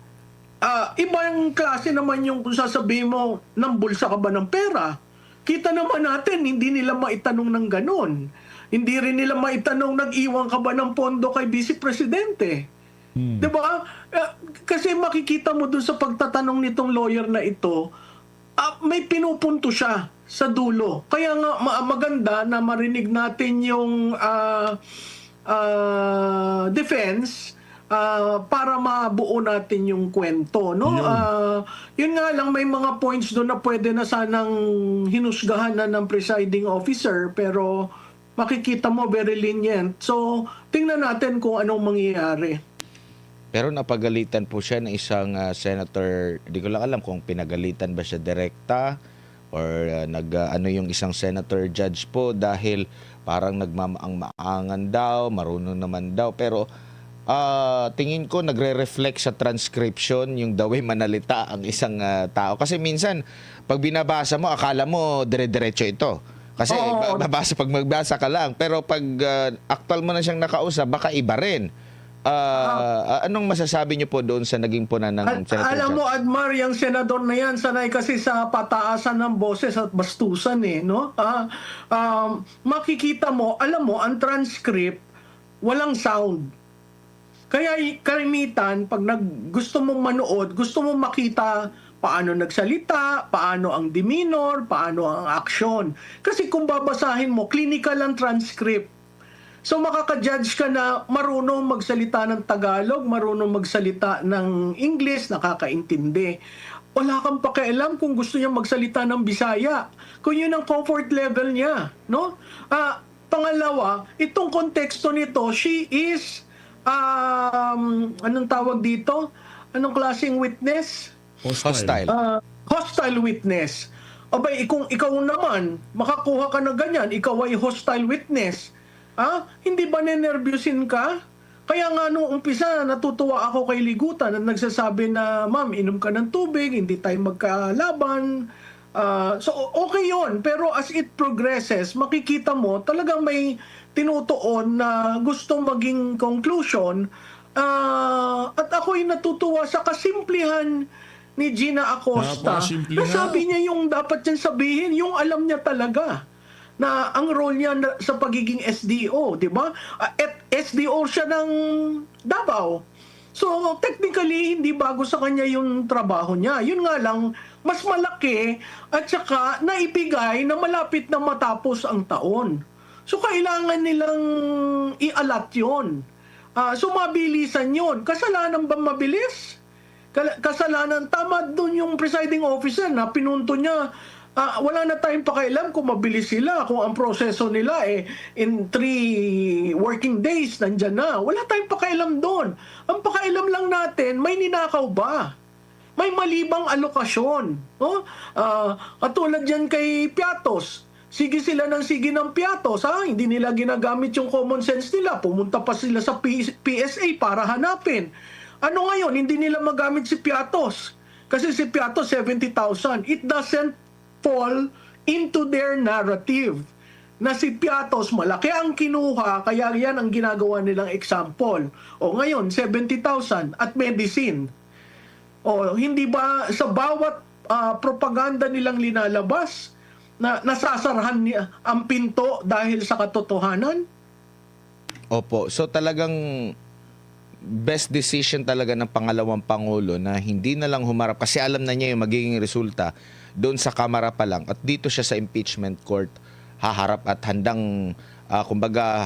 ibang klase naman yung kung sasabihin mo, nambulsa ka ba ng pera? Kita naman natin, hindi nila maitanong ng ganon. Hindi rin nila maitanong, nag-iwan ka ba ng pondo kay Vice Presidente? Diba? Kasi makikita mo dun sa pagtatanong nitong lawyer na ito, may pinupunto siya sa dulo. Kaya nga maganda na marinig natin yung defense para mabuo natin yung kwento, no? Yun nga lang, may mga points doon na pwede na sanang hinusgahan na ng presiding officer, pero makikita mo very lenient. So, tingnan natin kung anong mangyayari. Pero napagalitan po siya ng isang senator, di ko lang alam kung pinagalitan ba siya direkta or ano yung isang senator judge po dahil parang nagmamaang-maangan daw, marunong naman daw. Pero tingin ko nagre-reflect sa transcription yung the way manalita ang isang tao. Kasi minsan, pag binabasa mo, akala mo dire-diretso ito. Kasi pag magbasa ka lang. Pero pag actual mo na siyang nakausap, baka iba rin. Anong masasabi niyo po doon sa naging punan ng Senator Alam mo, Judge? Admar, yung senador na yan, sanay kasi sa pataasan ng boses at bastusan no? Makikita mo, alam mo, ang transcript, walang sound. Kaya kalimitan, pag gusto mong manood, gusto mong makita paano nagsalita, paano ang demeanor, paano ang aksyon. Kasi kung babasahin mo, clinical ang transcript. So makaka-judge ka na marunong magsalita ng Tagalog, marunong magsalita ng English, nakakaintindi. Wala kang pakialam kung gusto niya magsalita ng Bisaya. Kung yun ang comfort level niya, no? Pangalawa, itong konteksto nito, she is anong tawag dito? Anong klaseng witness? Hostile. Hostile witness. Abay, kung ikaw naman, makakuha ka na ganyan, ikaw ay hostile witness. Hindi ba nenervyusin ka? Kaya nga nung umpisa, natutuwa ako kay Ligutan na nagsasabi na, ma'am, inom ka ng tubig, hindi tayo magkalaban. So, okay yon. Pero as it progresses, makikita mo, talagang may tinutuon na gusto maging conclusion. At ako'y natutuwa sa kasimplihan ni Gina Acosta. Napakasimple Na nga. sabi niya yung dapat niyang sabihin, yung alam niya talaga na ang role niya sa pagiging SDO, di ba? At SDO siya ng Davao. So, technically, hindi bago sa kanya yung trabaho niya. Yun nga lang, mas malaki at saka naibigay na malapit na matapos ang taon. So, kailangan nilang i-alat yun. So, mabilisan yun. Kasalanan ba mabilis? Kasalanan, tama dun yung presiding officer na pinunto niya. Wala na tayong pakialam kung mabilis sila, kung ang proseso nila in 3 working days nandyan na. Wala tayong pakialam doon. Ang pakialam lang natin, may ninakaw ba? May malibang alokasyon. No? Katulad dyan kay Piatos. Sige sila ng sige ng Piatos. Hindi nila ginagamit yung common sense nila. Pumunta pa sila sa PSA para hanapin. Ano ngayon? Hindi nila magamit si Piatos. Kasi si Piatos, 70,000. It doesn't fall into their narrative na si Piatos malaki ang kinuha, kaya yan ang ginagawa nilang example. O ngayon, 70,000 at medicine. O hindi ba sa bawat propaganda nilang linalabas na nasasarahan niya ang pinto dahil sa katotohanan? Opo. So talagang best decision talaga ng pangalawang Pangulo na hindi na lang humarap kasi alam na niya yung magiging resulta doon sa Kamara pa lang at dito siya sa impeachment court haharap at handang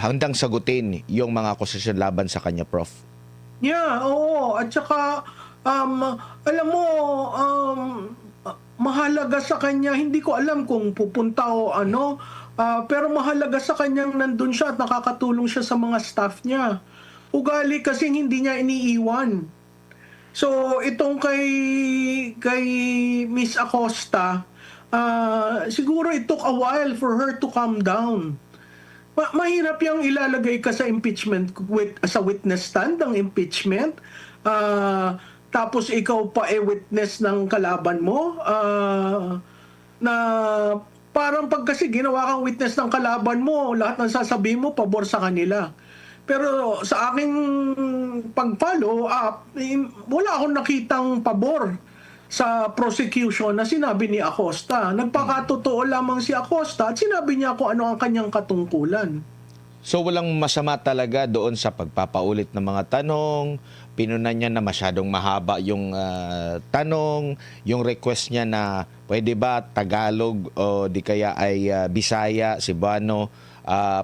handang sagutin yung mga akusasyon laban sa kanya, Prof. Yeah, oo. At saka alam mo, mahalaga sa kanya, hindi ko alam kung pupunta o ano, pero mahalaga sa kanyang nandun siya at nakakatulong siya sa mga staff niya. Ugali kasi hindi niya iniiwan. So, itong kay Miss Acosta, siguro it took a while for her to calm down. Mahirap yung ilalagay ka sa impeachment sa witness stand ng impeachment. Tapos ikaw pa witness ng kalaban mo. Na parang pag kasi ginawa kang witness ng kalaban mo, lahat ng sasabihin mo, pabor sa kanila. Pero sa aking pag-follow up, wala akong nakitang pabor sa prosecution na sinabi ni Acosta. Nagpakatotoo lamang si Acosta at sinabi niya kung ano ang kanyang katungkulan. So walang masama talaga doon sa pagpapaulit ng mga tanong, pinunan niya na masyadong mahaba yung tanong, yung request niya na pwede ba Tagalog o di kaya ay Bisaya, Cebuano,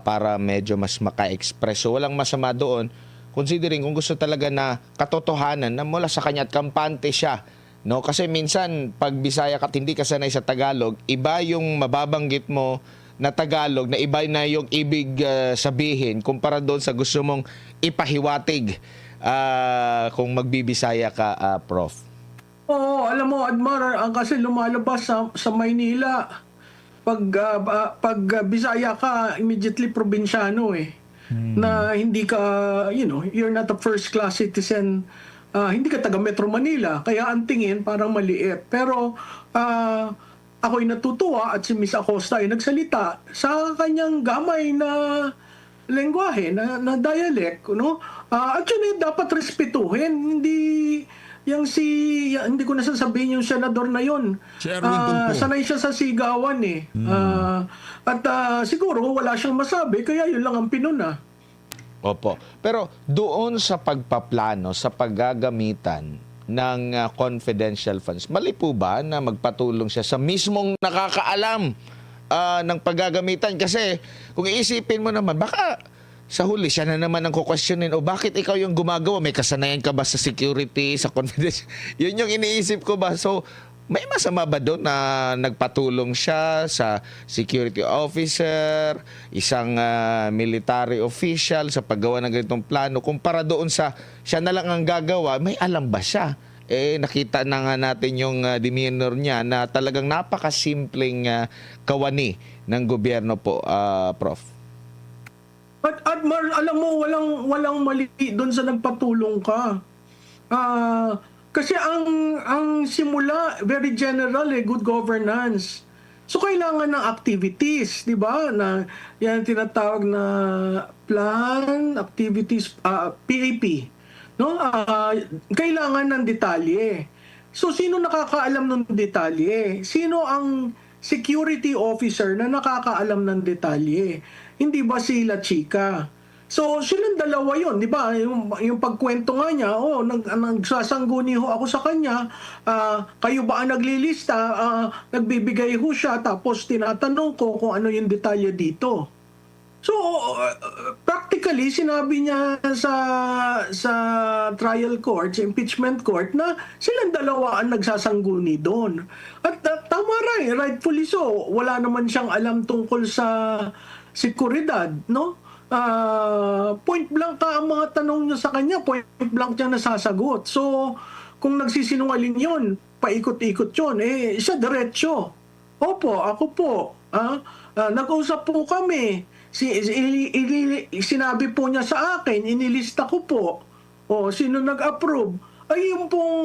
para medyo mas maka-express. So walang masama doon, considering kung gusto talaga na katotohanan na mula sa kanya at kampante siya. No, kasi minsan pag Bisaya ka at hindi ka sanay sa Tagalog, iba yung mababanggit mo na Tagalog, na iba na yung ibig sabihin kumpara doon sa gusto mong ipahiwatig kung magbibisaya ka, Prof. Oo, alam mo, Admar, ang kasi lumalabas sa Maynila, pag Bisaya ka, immediately probinsyano na hindi ka, you're not a first class citizen, hindi ka taga Metro Manila, kaya ang tingin parang maliit. Pero ako'y natutuwa at si Miss Acosta ay nagsalita sa kanyang gamay na lengguwahe, na dialect, no? At yun ay dapat respetuhin, hindi hindi ko na sasabihin yung senador na yun. Si Erwin Tulfo. Sanay siya sa sigawan at siguro wala siyang masabi, kaya yun lang ang pinuna. Opo. Pero doon sa pagpaplano, sa paggagamitan ng confidential funds, mali po ba na magpatulong siya sa mismong nakakaalam ng paggagamitan? Kasi kung iisipin mo naman, baka sa huli siya na naman ang kukwestiyonin, o bakit ikaw yung gumagawa? May kasanayan ka ba sa security, sa confidential? Yun yung iniisip ko ba? So, may masama ba doon na nagpatulong siya sa security officer, isang military official sa paggawa ng ganitong plano, kumpara doon sa siya na lang ang gagawa? May alam ba siya? Nakita na nga natin yung demeanor niya na talagang napakasimpleng kawani ng gobyerno po, Prof. At alam mo, walang mali doon sa nagpatulong ka. Kasi ang simula, very general, good governance. So, kailangan ng activities, di ba? Na, yan tinatawag na plan, activities, PAP. No? Kailangan ng detalye. So, sino nakakaalam ng detalye? Sino ang security officer na nakakaalam ng detalye? Hindi ba sila chika? So, silang dalawa yon, di ba? Yung pagkwento nga niya, nagsasangguni ho ako sa kanya, kayo ba ang naglilista? Nagbibigay ho siya, tapos tinatanong ko kung ano yung detalye dito. So, practically, sinabi niya sa trial court, sa impeachment court, na silang dalawa ang nagsasangguni doon. At tama rin, rightfully so. Wala naman siyang alam tungkol sa seguridad, no? Point blank ka ang mga tanong niya sa kanya, point blank niya nasasagot. So, kung nagsisinungaling yon, paikot-ikot yon, siya diretso. Opo, ako po. Nag-usap po kami. Sinabi po niya sa akin, inilista ko po. Sino nag-approve? Ay, yung pong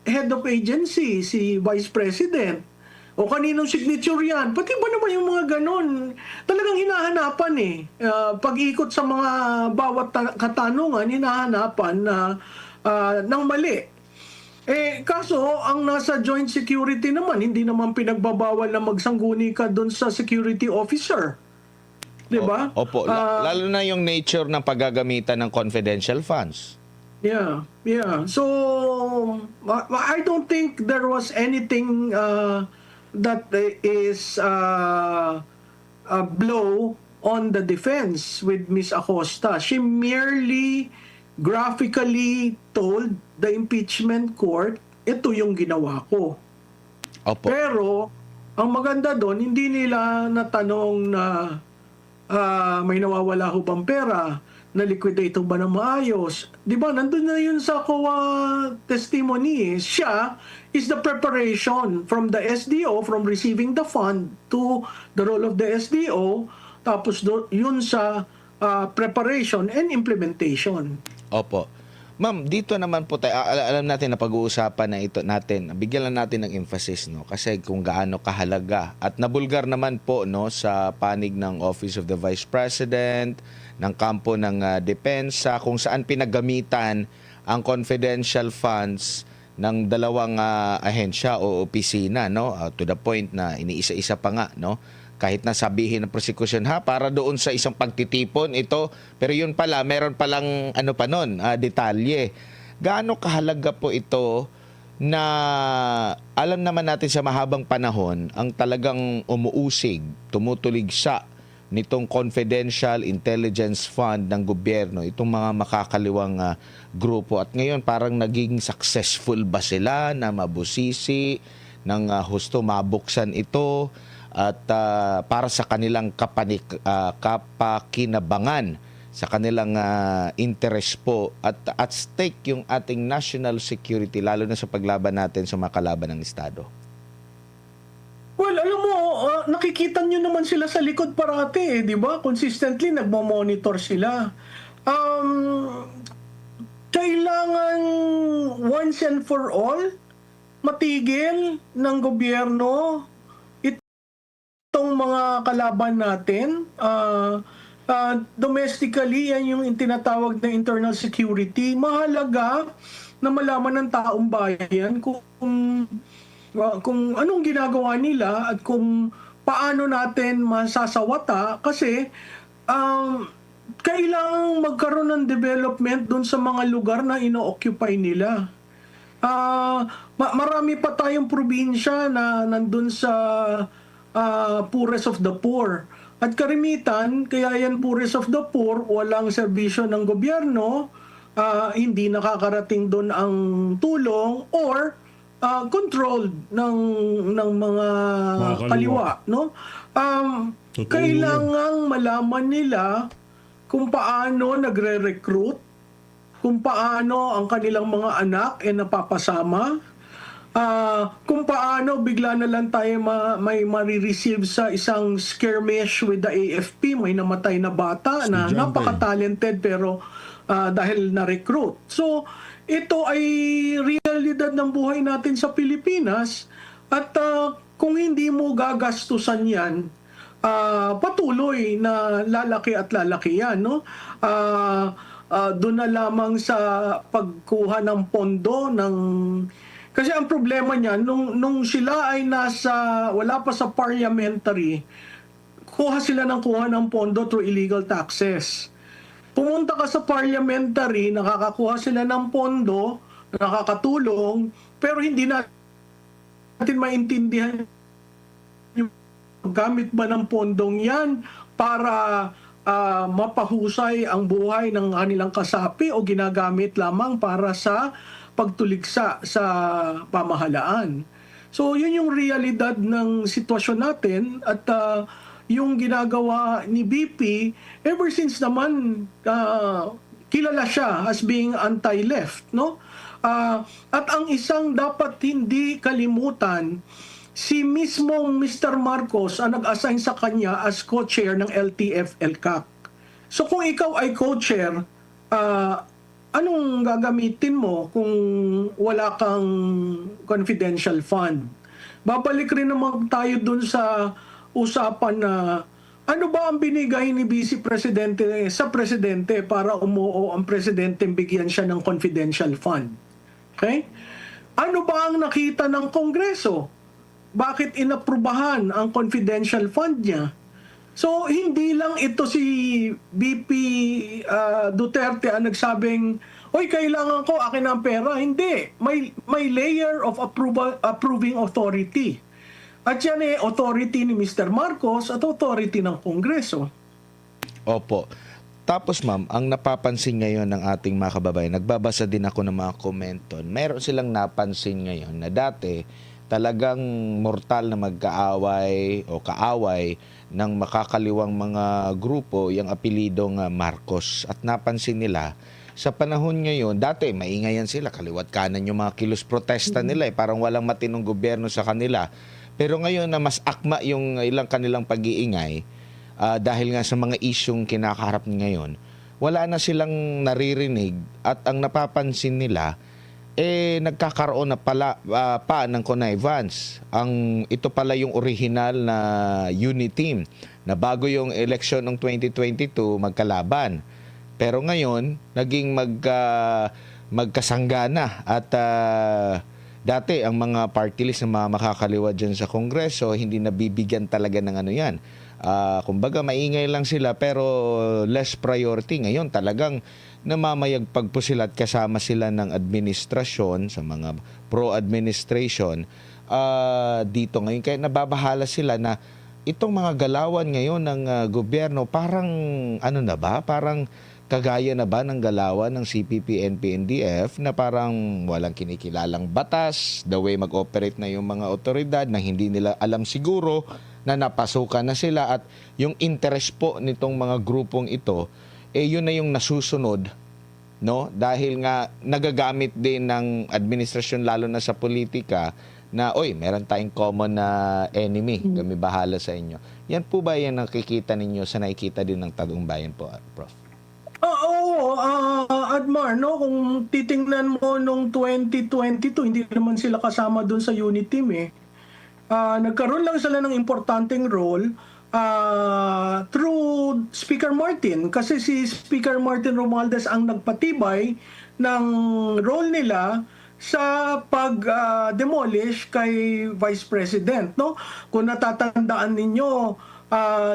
head of agency, si Vice President. O kaninong signature yan? Pati ba naman yung mga ganon? Talagang hinahanapan pag-ikot sa mga bawat katanungan, hinahanapan ng mali. Kaso, ang nasa joint security naman, hindi naman pinagbabawal na magsangguni ka doon sa security officer. Di ba? Opo. Lalo na yung nature ng paggagamitan ng confidential funds. Yeah. So, I don't think there was anything that is a blow on the defense with Ms. Acosta. She merely graphically told the impeachment court, ito yung ginawa ko. Opo. Pero, ang maganda doon, hindi nila natanong na may nawawala ho bang pera, na-liquidate ba na maayos. Di ba, nandun na yun sa COA testimony. Siya is the preparation from the SDO, from receiving the fund to the role of the SDO, tapos yun sa preparation and implementation. Opo. Ma'am, dito naman po tayo, alam natin na pag-uusapan na ito natin, bigyan lang natin ng emphasis, no? Kasi kung gaano kahalaga. At nabulgar naman po, no, sa panig ng Office of the Vice President, ng kampo ng depensa, kung saan pinagamitan ang confidential funds ng dalawang ahensya o opisina, no? To the point na iniisa-isa pa nga, no? Kahit na sabihin ng prosecution, para doon sa isang pagtitipon ito, pero yun pala, meron palang ano pa nun, detalye. gaano kahalaga po ito na alam naman natin sa mahabang panahon ang talagang umuusig, tumutuligsa nitong Confidential Intelligence Fund ng gobyerno, itong mga makakaliwang grupo. At ngayon parang naging successful ba sila na mabusisi ng husto mabuksan ito at para sa kanilang kapakinabangan, sa kanilang interest po at stake yung ating national security, lalo na sa paglaban natin sa mga kalaban ng Estado? Well, alam mo, nakikita nyo naman sila sa likod parati, di ba? Consistently, nagmo-monitor sila. Kailangan once and for all, matigil ng gobyerno itong mga kalaban natin. Domestically, yan yung tinatawag na internal security. Mahalaga na malaman ng taong bayan kung anong ginagawa nila at kung paano natin masasawata, kasi kailangang magkaroon ng development doon sa mga lugar na ino-occupy nila. Marami pa tayong probinsya na nandun sa poorest of the poor. At karimitan, kaya yan poorest of the poor, walang serbisyo ng gobyerno, hindi nakakarating doon ang tulong, or controlled ng mga kaliwa, no? Totoo Kailangang malaman nila kung paano nagre-recruit, kung paano ang kanilang mga anak ay napapasama, kung paano bigla na lang tayo may marireceive sa isang skirmish with the AFP, may namatay na bata na Estudyante. napaka-talented pero dahil na-recruit. So, ito ay realidad ng buhay natin sa Pilipinas, at kung hindi mo gagastusan yan, patuloy na lalaki at lalaki yan, no? Doon na lamang sa pagkuha ng pondo ng... Kasi ang problema niya, nung sila ay wala pa sa parliamentary, kuha sila ng pondo through illegal taxes. Pumunta ka sa parliamentary, nakakakuha sila ng pondo, nakakatulong, pero hindi natin maintindihan yung gamit ba ng pondong yan para mapahusay ang buhay ng kanilang kasapi, o ginagamit lamang para sa pagtuligsa sa pamahalaan. So, yun yung realidad ng sitwasyon natin, at yung ginagawa ni BP, ever since naman, kilala siya as being anti-left, no? At ang isang dapat hindi kalimutan, si mismong Mr. Marcos ang nag-assign sa kanya as co-chair ng LTF-LCAC. So kung ikaw ay co-chair, anong gagamitin mo kung wala kang confidential fund? Babalik rin naman tayo dun sa usapan na ano ba ang binigay ni Vice Presidente sa Presidente para umuo ang Presidente bigyan siya ng confidential fund? Okay? Ano ba ang nakita ng Kongreso? Bakit inaprubahan ang confidential fund niya? So, hindi lang ito si BP Duterte ang nagsabing, "Oy, kailangan ko, akin ang pera." Hindi. May layer of approving authority. At yan authority ni Mr. Marcos at authority ng Kongreso. Opo. Tapos ma'am, ang napapansin ngayon ng ating mga kababayan, nagbabasa din ako ng mga komento, meron silang napansin ngayon na dati talagang mortal na magkaaway o kaaway ng makakaliwang mga grupo yung apelidong Marcos. At napansin nila, sa panahon ngayon, dati maingayan sila, kaliwat kanan yung mga kilos protesta nila, parang walang matinong gobyerno sa kanila. Pero ngayon na mas akma yung ilang kanilang pag-iingay, dahil nga sa mga isyong kinakaharap ngayon, wala na silang naririnig, at ang napapansin nila, nagkakaroon na pala pa ng connivance. Ito pala yung original na unit team na bago yung election ng 2022 magkalaban. Pero ngayon, naging magkasanggana at dati ang mga party list na mga makakaliwa dyan sa Kongreso, hindi nabibigyan talaga ng ano yan. Kumbaga maingay lang sila pero less priority. Ngayon talagang namamayagpag po sila at kasama sila ng administrasyon sa mga pro-administration dito ngayon. Kaya nababahala sila na itong mga galawan ngayon ng gobyerno parang ano na ba? Parang kagaya na ba ng galawan ng CPP, NP, NDF na parang walang kinikilalang batas, the way mag-operate na yung mga otoridad na hindi nila alam siguro na napasukan na sila at yung interest po nitong mga grupong ito, yun na yung nasusunod, no? Dahil nga nagagamit din ng administrasyon lalo na sa politika na, meron tayong common na enemy, kami bahala sa inyo. Yan po ba yan nakikita ninyo sa nakikita din ng Tagong Bayan po, Prof? Oo, Admar, no, kung titingnan mo nung 2022, hindi naman sila kasama doon sa unit team eh. Nagkaroon lang sila ng importanteng role through Speaker Martin kasi si Speaker Martin Romualdez ang nagpatibay ng role nila sa pag-demolish kay Vice President, no? Kung natatandaan ninyo,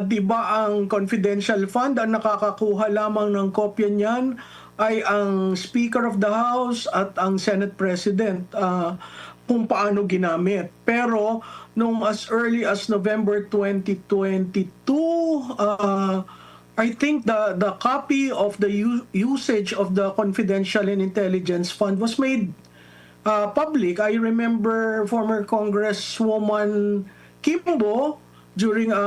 'di ba ang confidential fund ang nakakakuha lamang ng kopya niyan ay ang Speaker of the House at ang Senate President kung paano ginamit. Pero nung as early as November 2022, I think the copy of the usage of the confidential and intelligence fund was made public. I remember former Congresswoman Kimbo during a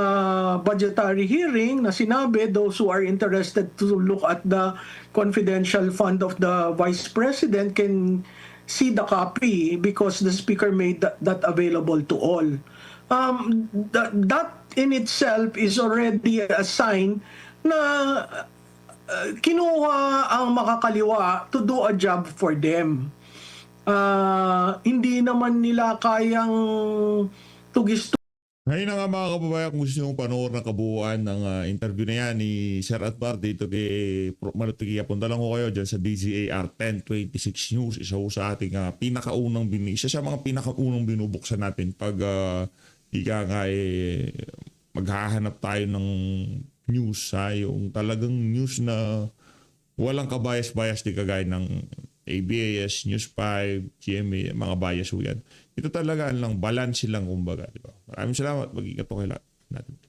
budgetary hearing na sinabi those who are interested to look at the confidential fund of the Vice President can see the copy because the Speaker made that available to all. That in itself is already a sign na kinuha ang makakaliwa to do a job for them. Hindi naman nila kayang tugis. Ngayon na nga mga kababayan, kung gusto nyo panoorin ng kabuuan ng interview na yan ni Sir Admar dito kay Malutigya, punta lang ko kayo dyan sa DZAR 1026 News. Isa ho sa ating isa sa mga pinakaunang binubuksan natin pag maghahanap tayo ng news. Yung talagang news na walang kabayas-bayas di kagaya ng ABS, News 5, GMA, mga bias ho yan. Ito talaga lang, balance lang kumbaga. Diba? Maraming salamat. Mag-ingat po kayo lahat natin.